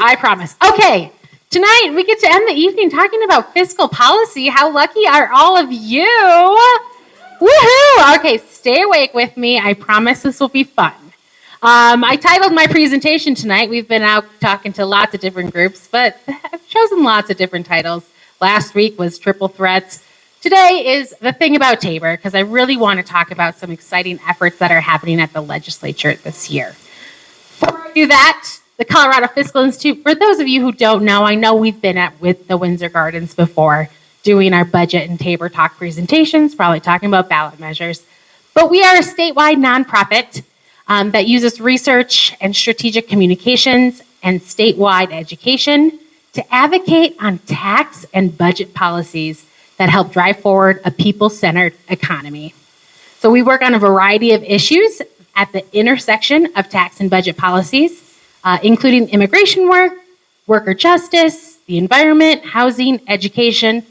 I promise. Okay, tonight we get to end the evening talking about fiscal policy. How lucky are all of you? Woohoo! Okay, stay awake with me. I promise this will be fun. I titled my presentation tonight. We've been out talking to lots of different groups, but I've chosen lots of different titles. Last week was Triple Threats. Today is the thing about Tabor, because I really want to talk about some exciting efforts that are happening at the legislature this year. Before I do that, the Colorado Fiscal Institute, for those of you who don't know, I know we've been with the Windsor Gardens before doing our budget and Tabor Talk presentations, probably talking about ballot measures. But we are a statewide nonprofit that uses research and strategic communications and statewide education to advocate on tax and budget policies that help drive forward a people-centered economy. So we work on a variety of issues at the intersection of tax and budget policies, including immigration work, worker justice, the environment, housing, education,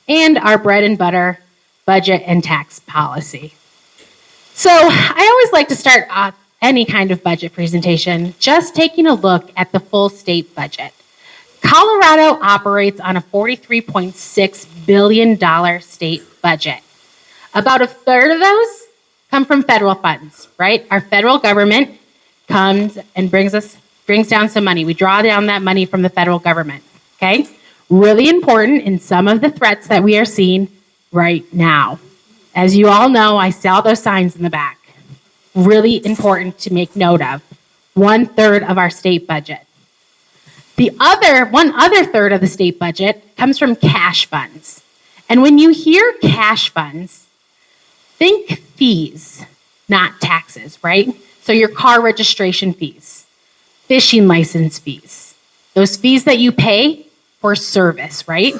and our bread and butter, budget and tax policy. So I always like to start any kind of budget presentation just taking a look at the full state budget. Colorado operates on a $43.6 billion state budget. About a third of those come from federal funds, right? Our federal government comes and brings down some money. We draw down that money from the federal government, okay? Really important in some of the threats that we are seeing right now. As you all know, I saw those signs in the back. Really important to make note of. 1/3 of our state budget. One other third of the state budget comes from cash funds. And when you hear cash funds, think fees, not taxes, right? So your car registration fees, fishing license fees, those fees that you pay for service, right?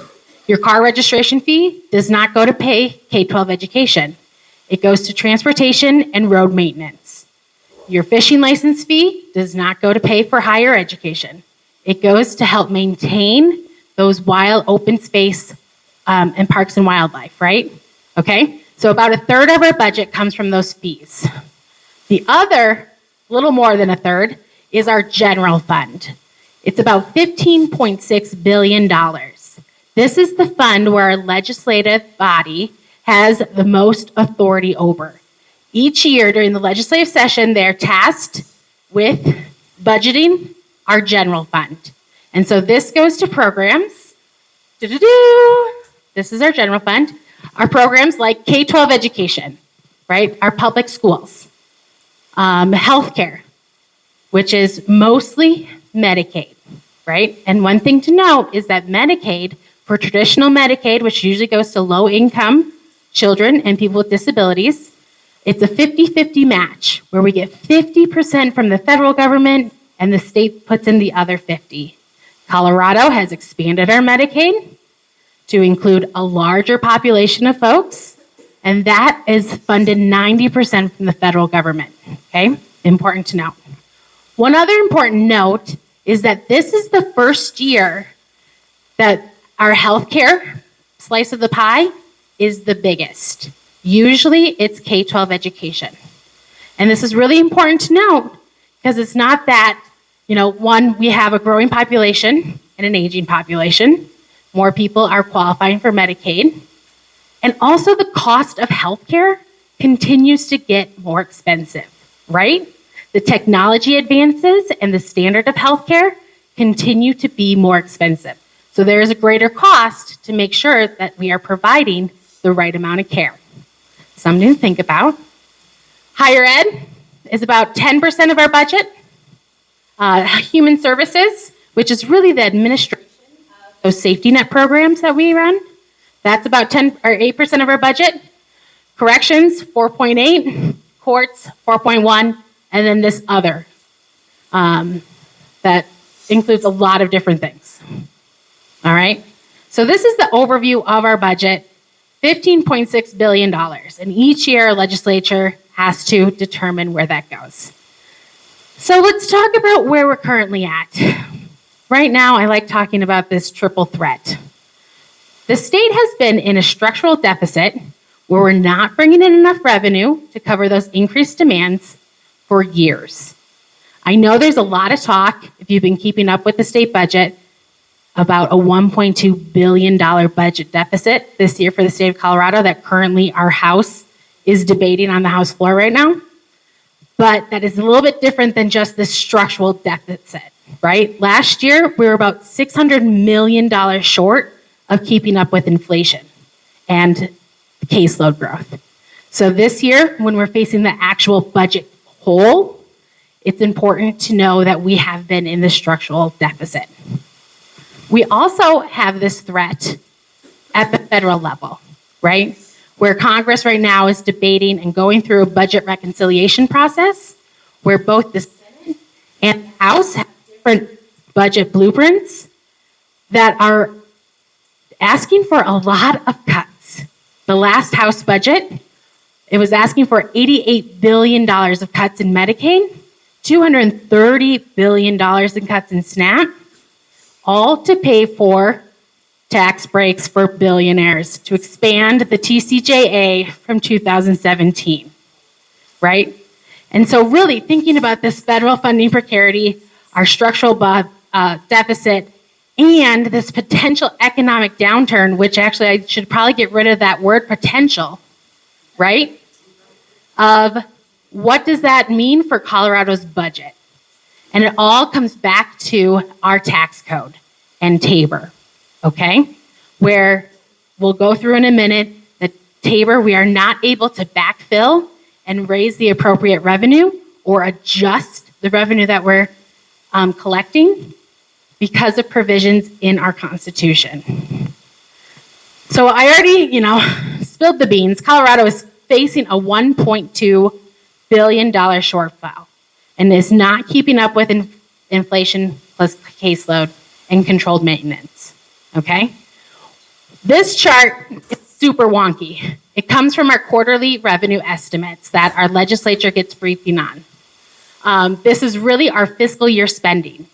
Your car registration fee does not go to pay K-12 education. It goes to transportation and road maintenance. Your fishing license fee does not go to pay for higher education. It goes to help maintain those wild open space and parks and wildlife, right? Okay, so about a third of our budget comes from those fees. The other, little more than a third, is our general fund. It's about $15.6 billion. This is the fund where our legislative body has the most authority over. Each year during the legislative session, they're tasked with budgeting our general fund. And so this goes to programs. This is our general fund. Our programs like K-12 education, right? Our public schools. Healthcare, which is mostly Medicaid, right? And one thing to note is that Medicaid, for traditional Medicaid, which usually goes to low-income children and people with disabilities, it's a 50-50 match where we get 50% from the federal government and the state puts in the other 50. Colorado has expanded our Medicaid to include a larger population of folks, and that is funded 90% from the federal government, okay? Important to note. One other important note is that this is the first year that our healthcare slice of the pie is the biggest. Usually it's K-12 education. And this is really important to note because it's not that, one, we have a growing population and an aging population. More people are qualifying for Medicaid. And also the cost of healthcare continues to get more expensive, right? The technology advances and the standard of healthcare continue to be more expensive. So there is a greater cost to make sure that we are providing the right amount of care. Something to think about. Higher ed is about 10% of our budget. Human services, which is really the administration of those safety net programs that we run, that's about 10 or 8% of our budget. Corrections, 4.8. Courts, 4.1. And then this other that includes a lot of different things. All right, so this is the overview of our budget, $15.6 billion. And each year, our legislature has to determine where that goes. So let's talk about where we're currently at. Right now, I like talking about this triple threat. The state has been in a structural deficit where we're not bringing in enough revenue to cover those increased demands for years. I know there's a lot of talk. if you've been keeping up with the state budget, about a $1.2 billion budget deficit this year for the state of Colorado that currently our House is debating on the House floor right now. But that is a little bit different than just the structural deficit, right? Last year, we were about $600 million short of keeping up with inflation and caseload growth. So this year, when we're facing the actual budget hole, it's important to know that we have been in the structural deficit. We also have this threat at the federal level, right? Where Congress right now is debating and going through a budget reconciliation process where both the Senate and the House have different budget blueprints that are asking for a lot of cuts. The last House budget, it was asking for $88 billion of cuts in Medicaid, $230 billion in cuts in SNAP, all to pay for tax breaks for billionaires to expand the TCJA from 2017, right? And so really thinking about this federal funding precarity, our structural deficit, and this potential economic downturn, which actually I should probably get rid of that word potential, right? Of what does that mean for Colorado's budget? And it all comes back to our tax code and TABOR, okay? Where we'll go through in a minute, the TABOR, we are not able to backfill and raise the appropriate revenue or adjust the revenue that we're collecting because of provisions in our Constitution. So I already, spilled the beans. Colorado is facing a $1.2 billion shortfall and is not keeping up with inflation plus caseload and controlled maintenance, okay? This chart is super wonky. It comes from our quarterly revenue estimates that our legislature gets briefing on. This is really our fiscal year spending,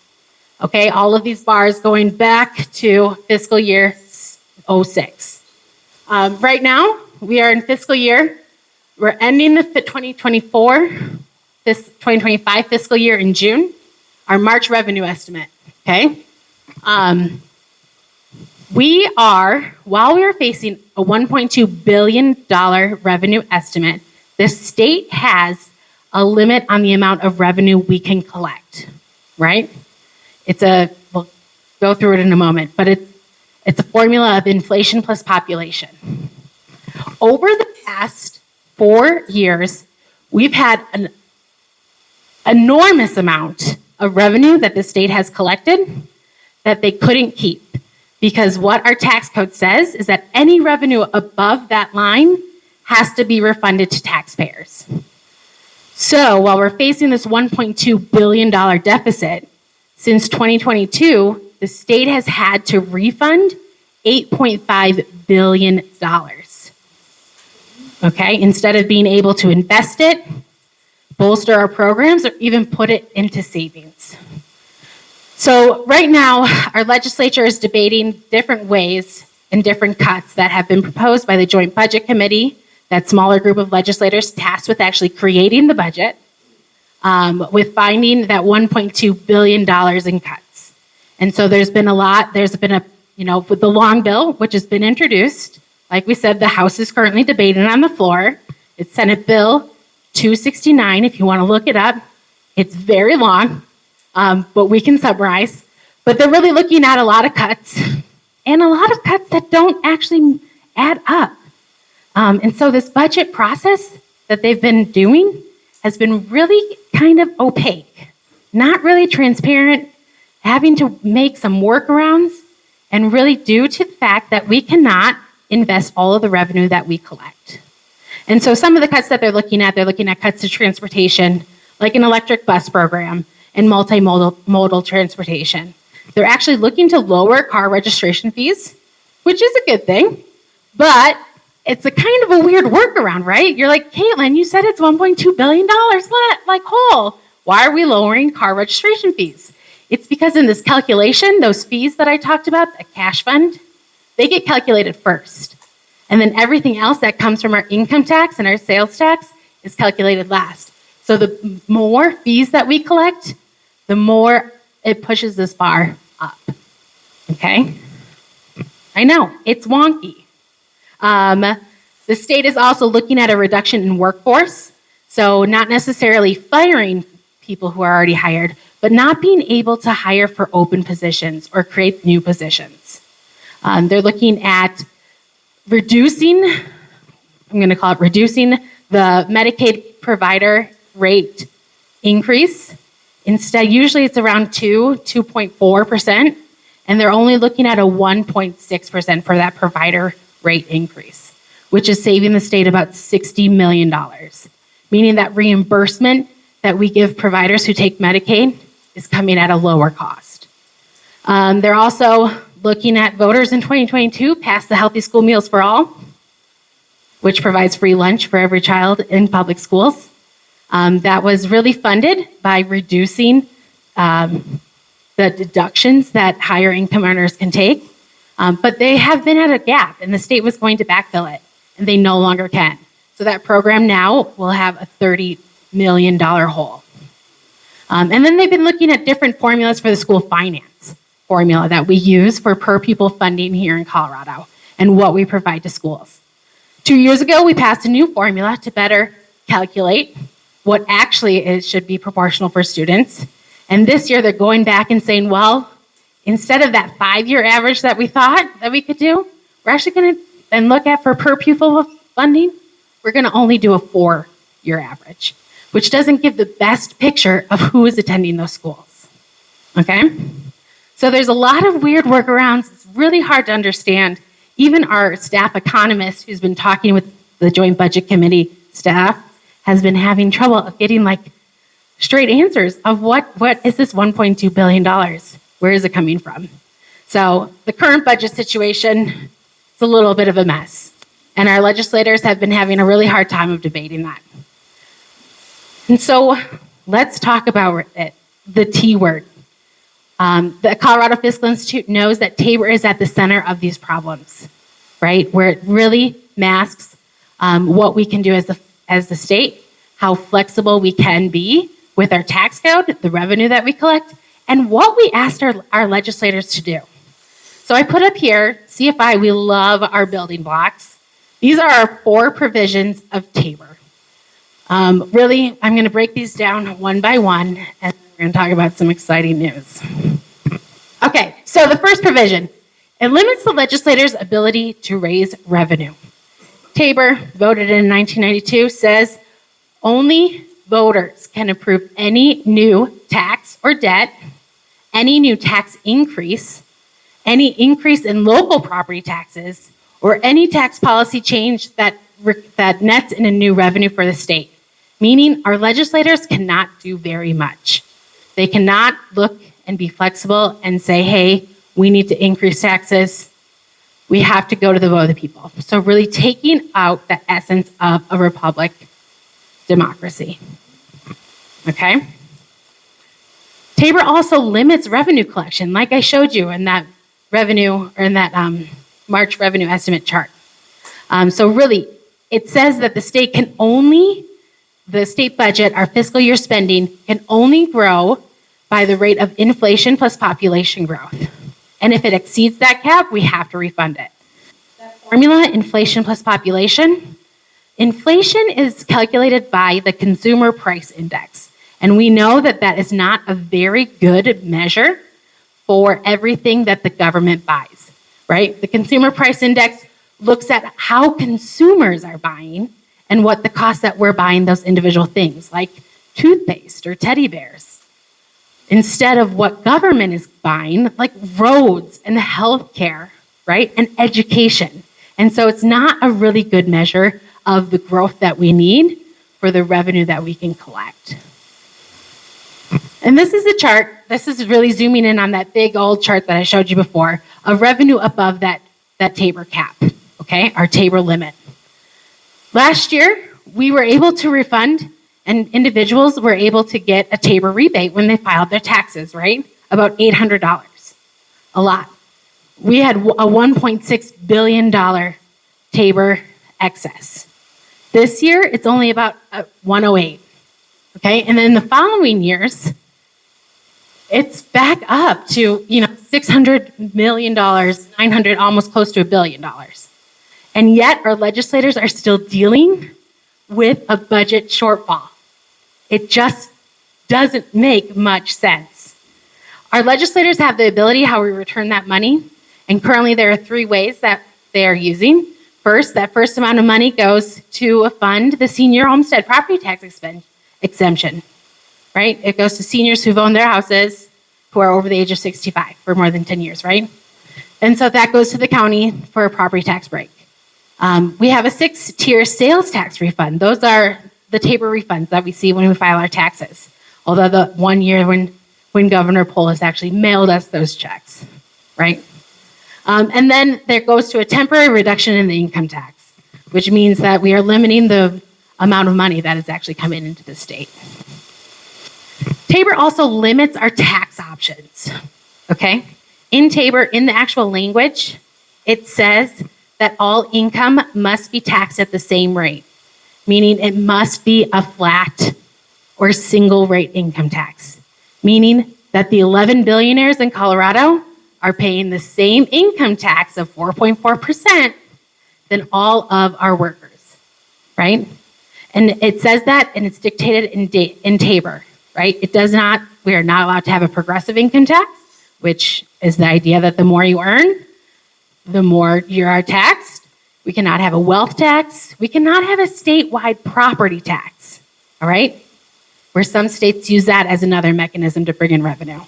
okay? All of these bars going back to fiscal year 06. Right now, we are in fiscal year, we're ending the 2025 fiscal year in June, our March revenue estimate, okay? While we are facing a $1.2 billion revenue estimate, the state has a limit on the amount of revenue we can collect, right? We'll go through it in a moment, but it's a formula of inflation plus population. Over the past 4 years, we've had an enormous amount of revenue that the state has collected that they couldn't keep. Because what our tax code says is that any revenue above that line has to be refunded to taxpayers. So while we're facing this $1.2 billion deficit, since 2022, the state has had to refund $8.5 billion. Okay, instead of being able to invest it, bolster our programs, or even put it into savings. So right now, our legislature is debating different ways and different cuts that have been proposed by the Joint Budget Committee, that smaller group of legislators tasked with actually creating the budget, with finding that $1.2 billion in cuts. And so there's been with the long bill, which has been introduced, like we said, the House is currently debating on the floor. It's Senate Bill 269, if you want to look it up. It's very long. But we can summarize. But they're really looking at a lot of cuts, and a lot of cuts that don't actually add up. And so this budget process that they've been doing has been really kind of opaque, not really transparent, having to make some workarounds, and really due to the fact that we cannot invest all of the revenue that we collect. And so some of the cuts that they're looking at cuts to transportation, like an electric bus program, and multimodal transportation. They're actually looking to lower car registration fees, which is a good thing, but it's a kind of a weird workaround, right? You're like, Caitlin, you said it's $1.2 billion whole. Why are we lowering car registration fees? It's because in this calculation, those fees that I talked about, the cash fund, they get calculated first. And then everything else that comes from our income tax and our sales tax is calculated last. So the more fees that we collect, the more it pushes this bar up, okay? I know, it's wonky. The state is also looking at a reduction in workforce, so not necessarily firing people who are already hired, but not being able to hire for open positions or create new positions. They're looking at reducing, I'm going to call it reducing the Medicaid provider rate increase. Instead, usually it's around 2.4%, and they're only looking at a 1.6% for that provider rate increase, which is saving the state about $60 million, meaning that reimbursement that we give providers who take Medicaid is coming at a lower cost. They're also looking at voters in 2022 passed the Healthy School Meals for All, which provides free lunch for every child in public schools. That was really funded by reducing the deductions that higher income earners can take. But they have been at a gap, and the state was going to backfill it, and they no longer can. So that program now will have a $30 million hole. And then they've been looking at different formulas for the school finance formula that we use for per pupil funding here in Colorado and what we provide to schools. 2 years ago, we passed a new formula to better calculate what actually it should be proportional for students. And this year, they're going back and saying, well, instead of that 5-year average that we thought that we could do, we're actually going to then look at for per pupil funding, we're going to only do a 4-year average, which doesn't give the best picture of who is attending those schools. Okay? So there's a lot of weird workarounds. It's really hard to understand. Even our staff economist, who's been talking with the Joint Budget Committee staff, has been having trouble of getting straight answers of what is this $1.2 billion? Where is it coming from? So the current budget situation is a little bit of a mess. And our legislators have been having a really hard time of debating that. And so let's talk about it, the T word. The Colorado Fiscal Institute knows that Tabor is at the center of these problems, right? Where it really masks what we can do as the state, how flexible we can be with our tax code, the revenue that we collect, and what we asked our legislators to do. So I put up here, CFI, we love our building blocks. These are our 4 provisions of Tabor. Really, I'm going to break these down one by one, and we're going to talk about some exciting news. Okay, so the first provision, it limits the legislator's ability to raise revenue. Tabor, voted in 1992, says only voters can approve any new tax or debt, any new tax increase, any increase in local property taxes, or any tax policy change that nets in a new revenue for the state, meaning our legislators cannot do very much. They cannot look and be flexible and say, hey, we need to increase taxes. We have to go to the vote of the people. So really taking out the essence of a republic democracy. Okay? Tabor also limits revenue collection, like I showed you in that revenue, or in that March revenue estimate chart. So really, it says that the state budget, our fiscal year spending, can only grow by the rate of inflation plus population growth. And if it exceeds that cap, we have to refund it. That formula, inflation plus population, inflation is calculated by the consumer price index. And we know that that is not a very good measure for everything that the government buys, right? The consumer price index looks at how consumers are buying and what the cost that we're buying those individual things, like toothpaste or teddy bears, instead of what government is buying, like roads and healthcare, right? And education. And so it's not a really good measure of the growth that we need for the revenue that we can collect. And this is a chart, this is really zooming in on that big old chart that I showed you before, of revenue above that Tabor cap, okay, our Tabor limit. Last year, we were able to refund, and individuals were able to get a Tabor rebate when they filed their taxes, right? About $800, a lot. We had a $1.6 billion Tabor excess. This year, it's only about 108, okay? And then the following years, It's back up to, $600 million, 900, almost close to $1 billion. And yet our legislators are still dealing with a budget shortfall. It just doesn't make much sense. Our legislators have the ability how we return that money, and currently there are 3 ways that they are using. First, that first amount of money goes to fund the senior homestead property tax exemption, right? It goes to seniors who've owned their houses who are over the age of 65 for more than 10 years, right? And so that goes to the county for a property tax break. We have a 6-tier sales tax refund. Those are the Tabor refunds that we see when we file our taxes. Although the one year when Governor Polis actually mailed us those checks, right? And then there goes to a temporary reduction in the income tax, which means that we are limiting the amount of money that is actually coming into the state. Tabor also limits our tax options, okay? In Tabor, in the actual language, it says that all income must be taxed at the same rate, meaning it must be a flat or single rate income tax, meaning that the 11 billionaires in Colorado are paying the same income tax of 4.4% than all of our workers, right? And it says that, and it's dictated in Tabor, right? It does not, we are not allowed to have a progressive income tax, which is the idea that the more you earn, the more you are taxed. We cannot have a wealth tax. We cannot have a statewide property tax, all right? Where some states use that as another mechanism to bring in revenue.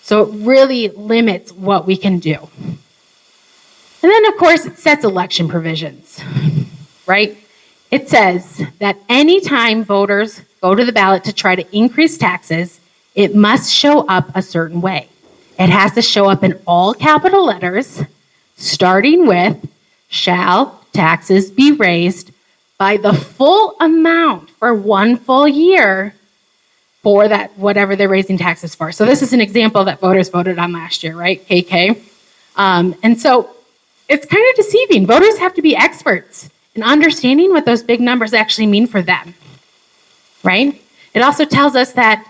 So it really limits what we can do. And then, of course, it sets election provisions, right? It says that anytime voters go to the ballot to try to increase taxes, it must show up a certain way. It has to show up in all capital letters, starting with, shall taxes be raised by the full amount for one full year for that, whatever they're raising taxes for. So this is an example that voters voted on last year, right? KK. And so it's kind of deceiving. Voters have to be experts in understanding what those big numbers actually mean for them, right? It also tells us that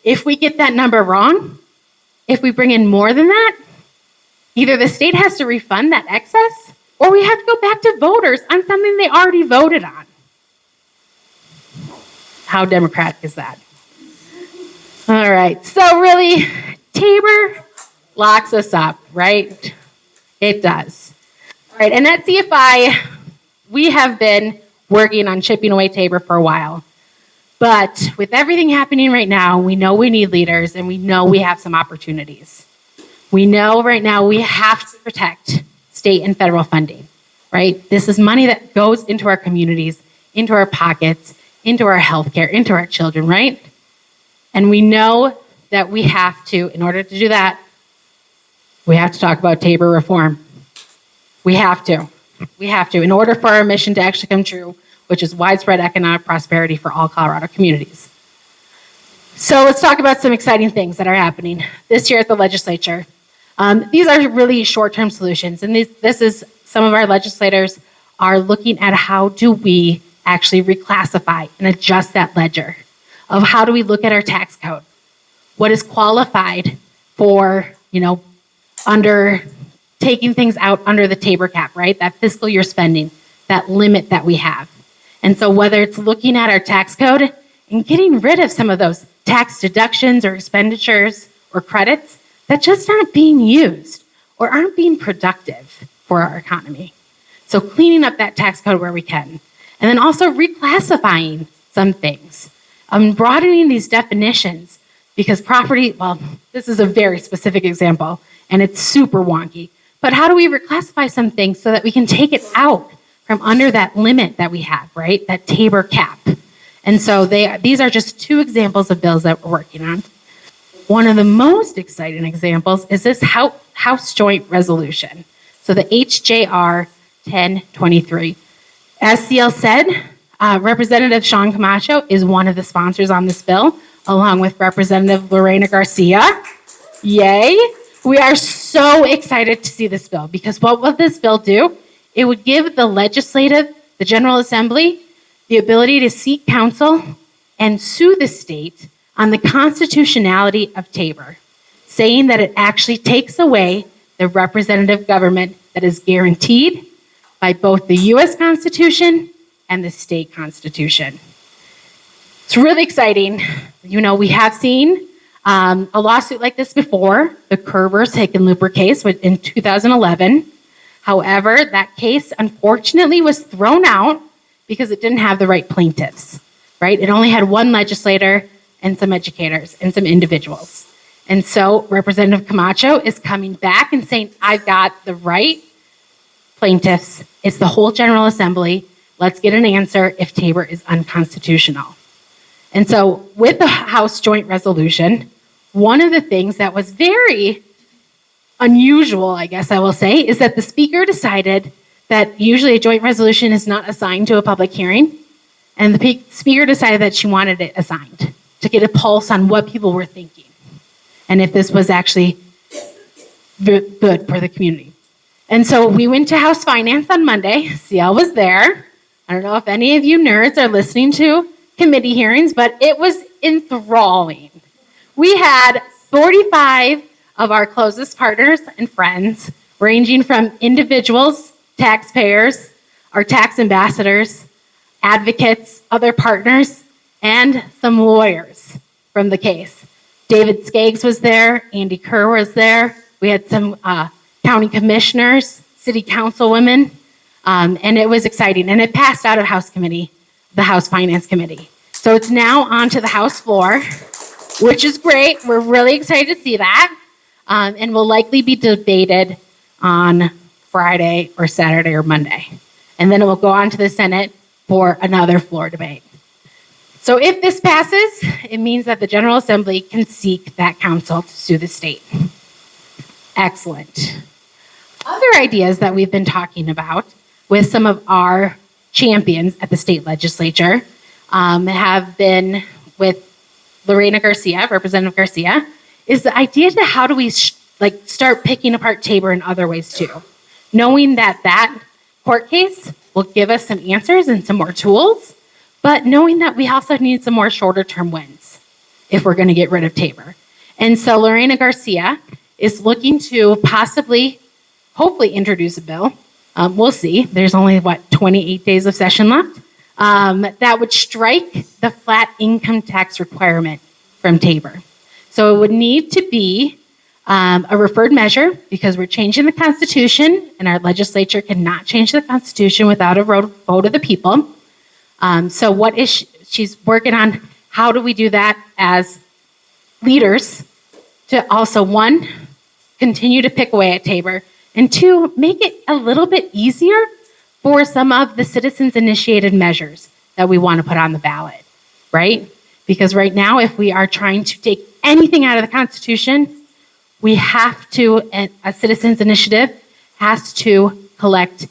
if we get that number wrong, if we bring in more than that, either the state has to refund that excess or we have to go back to voters on something they already voted on. How democratic is that? All right, so really, Tabor locks us up, right? It does. All right, and at CFI, we have been working on chipping away Tabor for a while. But with everything happening right now, we know we need leaders and we know we have some opportunities. We know right now we have to protect state and federal funding, right? This is money that goes into our communities, into our pockets, into our healthcare, into our children, right? And we know that we have to, in order to do that, we have to talk about Tabor reform. We have to. We have to, in order for our mission to actually come true, which is widespread economic prosperity for all Colorado communities. So let's talk about some exciting things that are happening this year at the legislature. These are really short-term solutions, and this is some of our legislators are looking at how do we actually reclassify and adjust that ledger of how do we look at our tax code? What is qualified for, under taking things out under the Tabor cap, right? That fiscal year spending, that limit that we have. And so whether it's looking at our tax code and getting rid of some of those tax deductions or expenditures or credits that just aren't being used or aren't being productive for our economy. So cleaning up that tax code where we can. And then also reclassifying some things. Broadening these definitions because property, well, this is a very specific example and it's super wonky. But how do we reclassify some things so that we can take it out from under that limit that we have, right? That Tabor cap. And so these are just 2 examples of bills that we're working on. One of the most exciting examples is this House Joint Resolution. So the HJR 1023. As CL said, Representative Sean Camacho is one of the sponsors on this bill, along with Representative Lorena Garcia. Yay! We are so excited to see this bill because what will this bill do? It would give the General Assembly, the ability to seek counsel and sue the state on the constitutionality of Tabor. saying that it actually takes away the representative government that is guaranteed by both the US Constitution and the state constitution. It's really exciting. You know, we have seen a lawsuit like this before, the Kerr versus Hickenlooper case in 2011. However, that case unfortunately was thrown out because it didn't have the right plaintiffs, right? It only had one legislator and some educators and some individuals. And so Representative Camacho is coming back and saying, I've got the right plaintiffs. It's the whole General Assembly. Let's get an answer if Tabor is unconstitutional. And so with the House Joint Resolution, one of the things that was very unusual, I guess I will say, is that the Speaker decided that usually a joint resolution is not assigned to a public hearing, and the Speaker decided that she wanted it assigned to get a pulse on what people were thinking and if this was actually good for the community. And so we went to House Finance on Monday. CL was there. I don't know if any of you nerds are listening to committee hearings, but it was enthralling. We had 45 of our closest partners and friends, ranging from individuals, taxpayers, our tax ambassadors, advocates, other partners, and some lawyers from the case. David Skaggs was there, Andy Kerr was there. We had some county commissioners, city councilwomen, and it was exciting. And it passed out of House Committee, the House Finance Committee. So it's now onto the House floor, which is great. We're really excited to see that. And will likely be debated on Friday or Saturday or Monday. And then it will go on to the Senate for another floor debate. So if this passes, it means that the General Assembly can seek that counsel to sue the state. Excellent. Other ideas that we've been talking about with some of our champions at the state legislature have been with Lorena Garcia, Representative Garcia, is the idea to how do we start picking apart Tabor in other ways too, knowing that that court case will give us some answers and some more tools, but knowing that we also need some more shorter term wins if we're going to get rid of Tabor. And so Lorena Garcia is looking to possibly, hopefully introduce a bill. We'll see. There's only, 28 days of session left, that would strike the flat income tax requirement from Tabor. So it would need to be a referred measure because we're changing the Constitution and our legislature cannot change the Constitution without a vote of the people. So what is she's working on, how do we do that as leaders to also, one, continue to pick away at Tabor, and two, make it a little bit easier for some of the citizens-initiated measures that we want to put on the ballot, right? Because right now, if we are trying to take anything out of the Constitution, we have to, a citizens initiative has to collect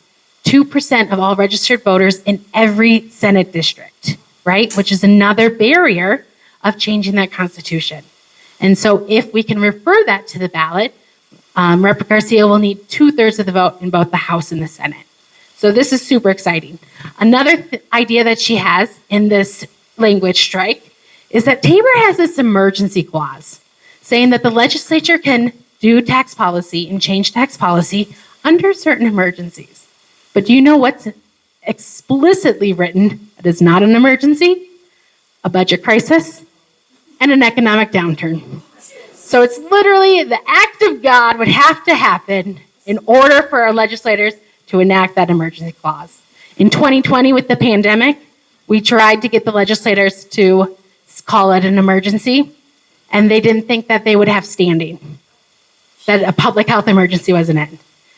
2% of all registered voters in every Senate district, right? Which is another barrier of changing that Constitution. And so if we can refer that to the ballot, Rep. Garcia will need 2/3 of the vote in both the House and the Senate. So this is super exciting. Another idea that she has in this language strike is that Tabor has this emergency clause saying that the legislature can do tax policy and change tax policy under certain emergencies. But do you know what's explicitly written that is not an emergency? A budget crisis and an economic downturn. So it's literally the act of God would have to happen in order for our legislators to enact that emergency clause. In 2020 with the pandemic, we tried to get the legislators to call it an emergency, and they didn't think that they would have standing, that a public health emergency was an end.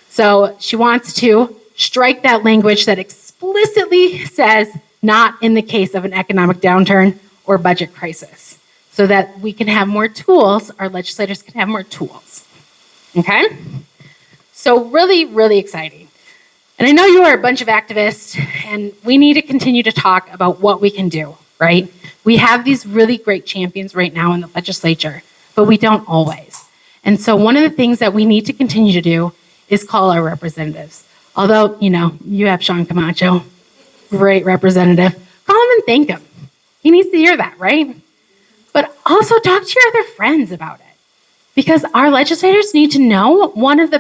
So she wants to strike that language that explicitly says not in the case of an economic downturn or budget crisis, so that we can have more tools, our legislators can have more tools, okay? So really, really exciting. And I know you are a bunch of activists, and we need to continue to talk about what we can do, right? We have these really great champions right now in the legislature, but we don't always. And so one of the things that we need to continue to do is call our representatives. Although, you have Sean Camacho, great representative. Call him and thank him. He needs to hear that, right? But also talk to your other friends about it. Because our legislators need to know one of the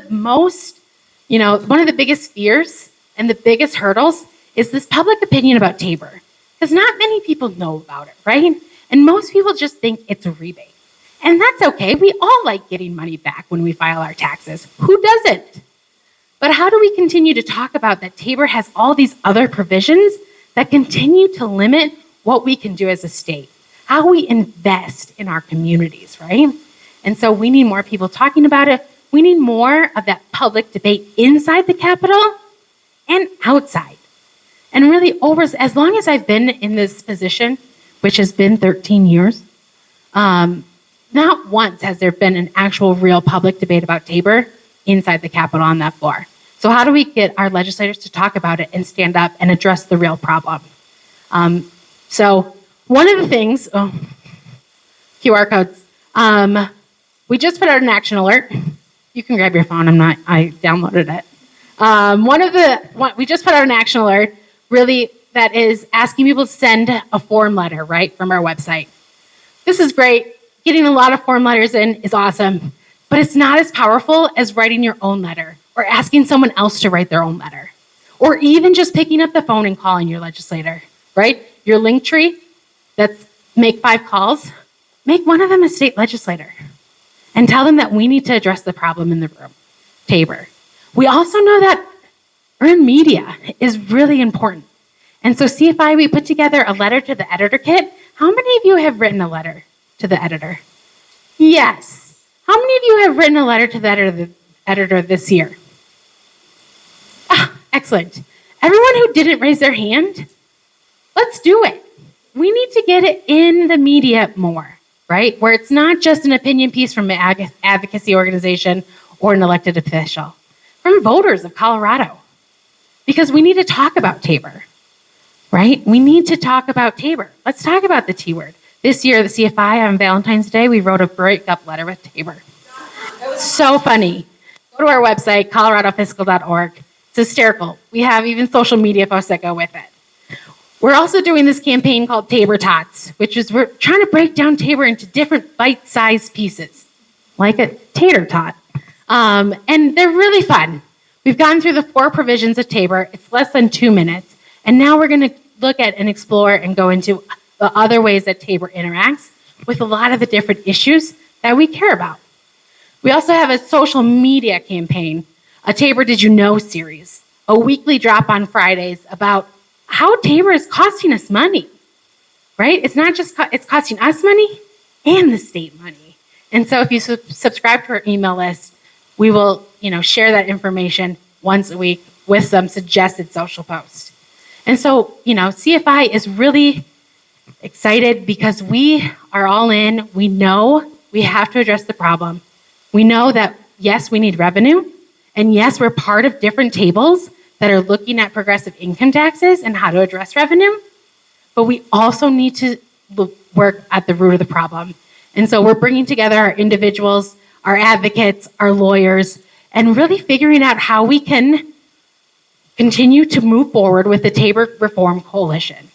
biggest fears and the biggest hurdles is this public opinion about Tabor. Because not many people know about it, right? And most people just think it's a rebate. And that's okay. We all like getting money back when we file our taxes. Who doesn't? But how do we continue to talk about that Tabor has all these other provisions that continue to limit what we can do as a state? How we invest in our communities, right? And so we need more people talking about it. We need more of that public debate inside the Capitol and outside. And really, as long as I've been in this position, which has been 13 years, not once has there been an actual real public debate about Tabor inside the Capitol on that floor. So how do we get our legislators to talk about it and stand up and address the real problem? So one of the things, QR codes, we just put out an action alert. You can grab your phone, I downloaded it. We just put out an action alert, really, that is asking people to send a form letter, right, from our website. This is great. Getting a lot of form letters in is awesome, but it's not as powerful as writing your own letter or asking someone else to write their own letter, or even just picking up the phone and calling your legislator, right? Your link tree, that's make 5 calls, make one of them a state legislator and tell them that we need to address the problem in the room, Tabor. We also know that earned media is really important. And so CFI, we put together a letter to the editor kit. How many of you have written a letter to the editor? Yes. How many of you have written a letter to the editor this year? Excellent. Everyone who didn't raise their hand, let's do it. We need to get it in the media more, right? Where it's not just an opinion piece from an advocacy organization or an elected official, from voters of Colorado. Because we need to talk about Tabor, right? We need to talk about Tabor. Let's talk about the T word. This year, the CFI on Valentine's Day, we wrote a breakup letter with Tabor. It was so funny. Go to our website, coloradofiscal.org. It's hysterical. We have even social media posts that go with it. We're also doing this campaign called Tabor Tots, which is we're trying to break down Tabor into different bite-sized pieces, like a tater tot. And they're really fun. We've gone through the 4 provisions of Tabor. It's less than 2 minutes. And now we're going to look at and explore and go into the other ways that Tabor interacts with a lot of the different issues that we care about. We also have a social media campaign, a Tabor Did You Know series, a weekly drop on Fridays about how Tabor is costing us money, right? It's not just, it's costing us money and the state money. And so if you subscribe to our email list, we will, share that information once a week with some suggested social posts. And so, CFI is really excited because we are all in. We know we have to address the problem. We know that, yes, we need revenue. And yes, we're part of different tables that are looking at progressive income taxes and how to address revenue. But we also need to work at the root of the problem. And so we're bringing together our individuals, our advocates, our lawyers, and really figuring out how we can continue to move forward with the Tabor Reform Coalition.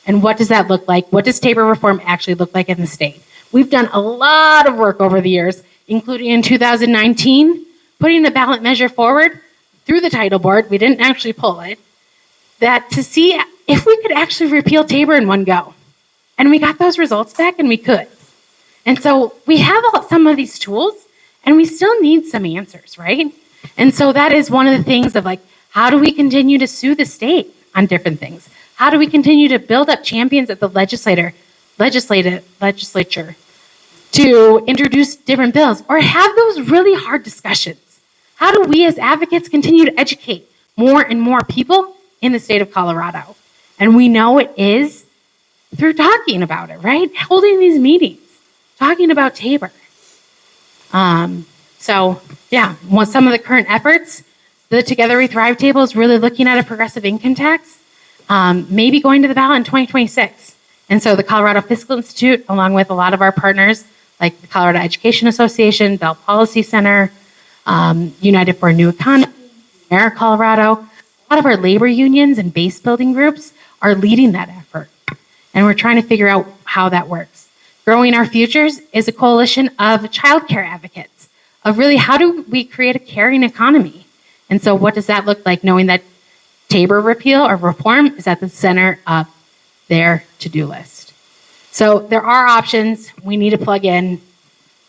And what does that look like? What does Tabor Reform actually look like in the state? We've done a lot of work over the years, including in 2019, putting the ballot measure forward through the title board. We didn't actually pull it, that to see if we could actually repeal Tabor in one go. And we got those results back, and we could. And so we have some of these tools, and we still need some answers, right? And so that is one of the things of how do we continue to sue the state on different things? How do we continue to build up champions at the legislature to introduce different bills or have those really hard discussions? How do we as advocates continue to educate more and more people in the state of Colorado? And we know it is through talking about it, right? Holding these meetings, talking about Tabor. Some of the current efforts, the Together We Thrive table is really looking at a progressive income tax, maybe going to the ballot in 2026. And so the Colorado Fiscal Institute, along with a lot of our partners, like the Colorado Education Association, Bell Policy Center, United for a New Economy, Mayor Colorado, a lot of our labor unions and base building groups are leading that effort. And we're trying to figure out how that works. Growing Our Futures is a coalition of childcare advocates, of really how do we create a caring economy? And so what does that look like, knowing that Tabor repeal or reform is at the center of their to-do list? So there are options. We need to plug in.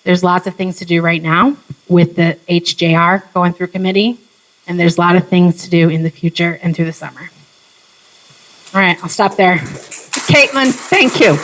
There's lots of things to do right now with the HJR going through committee, and there's a lot of things to do in the future and through the summer. All right, I'll stop there. Caitlin, thank you.